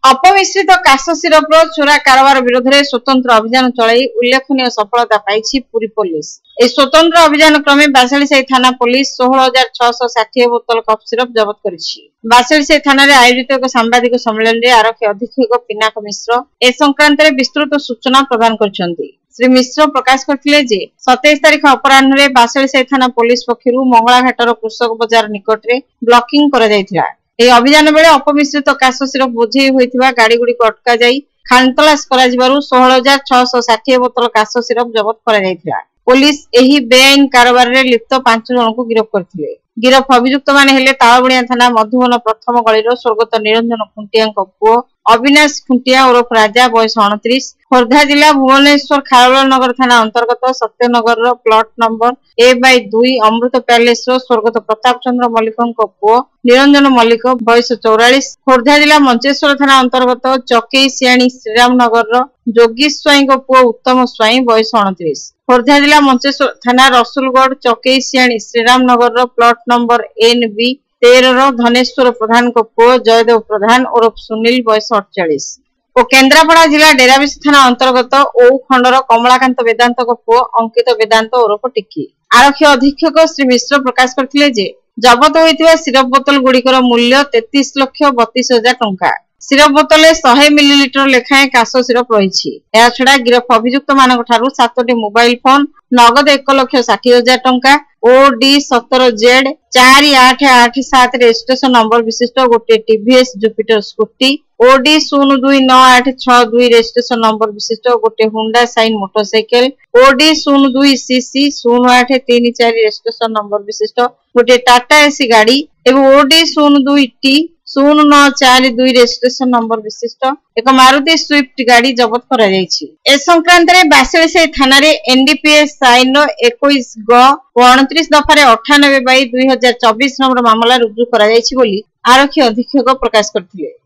अपमिश्रित काश सिरपर चोरा कारोबार विरोध में स्वतंत्र अभियान चलाई उल्लेखनीय सफलता पाई पुरी पुलिस। ए स्वतंत्र अभियान क्रमे बासळीसाही थाना पुलिस 16,660 बोतल कफ सिरप जबत करिछि। बासळीसाही थाना रे आयोजित एक सांबादिक सम्मेलन रे आरक्षी अधीक्षक पिनाक मिश्र ए संक्रांत रे विस्तृत सूचना प्रदान करछन्ती। श्री मिश्र प्रकाश करथिले जे 27 तारिख अपराह्न रे बासळीसाही थाना पुलिस पक्षरु मंगलाघाटर कृषक बाजार निकट रे ब्लॉकिंग करा जायथिला। ए अभियान बेले अपमिश्रित काश सिरप बोझेई होइथिबा गाड़ी गुडी को अटका जाई खानतलाश करा जिबारु 16,660 बोतल काश सिरप जबत करा जायथिला। पुलिस एही बेआईन कारोबार रे लिप्त 5 जन को गिरफ्त करथिले। गिरफ अभियुक्त माने हेले ताळबुणिया थाना मधुबन प्रथम गळीर स्वर्गत निरंजन खुंटिया पुओ अविनाश खुंटिया उर्फ राजा बयस 29, खोर्धा जिला भुवनेश्वर खारवेल नगर थाना अंतर्गत सत्यनगर प्लॉट नंबर A/2 अमृत पैलेस स्वर्गत प्रताप चंद्र मल्लिक पुओ निरंजन मल्लिक बयस 44, खोर्धा जिला मंचेश्वर थाना अंतर्गत चकई सियाणी श्रीराम नगर जोगी स्वाई पुओ उत्तम स्वाई बयस 29, खोर्धा जिला मंचेश्वर थाना रसुलगढ़ चकई सियाणी श्रीराम नगर प्लॉट नंबर NB13 धनेश्वर प्रधान पुओ जयदेव प्रधान उर्फ सुनील बयस 48 और केन्द्रापड़ा जिला डेराबिस थाना अंतर्गत ओ खंडर कमलाकांत वेदांत पुओ अंकित वेदांत उर्फ टिक्की। आरक्षी अधीक्षक श्री मिश्र प्रकाश करथिले जे जबत होइतिबा सिरप बोतल गुड़िकर मूल्य 33,32,000 टंका। सिरप बोतल 100 मिलीलीटर लेखाएं काश सिरप रही। या छड़ा गिरफ अभियुक्त मानक ठारू 7टी मोबाइल फोन नगद 1,60,000 टंका OD17Z 4887 रजिस्ट्रेशन नंबर विशिष्ट गोटे TVS Jupiter scooty OD029862 registration number विशिष्ट गोटे हुंडा sign motorcycle OD02CC 0834 registration number विशिष्ट गोटे टाटा एसी गाड़ी एवं OD02T 0942 रजिस्ट्रेशन नंबर विशिष्ट एक मारुति स्विफ्ट गाड़ी जबत करा जायछि। ए संक्रांत रे बासळीसाही थाना रे NDPS साइन 21 ग 29 दफा रे 98/2024 नंबर मामला रुजु करा जायछि बोली आरक्षी अधीक्षक प्रकाश करथिले।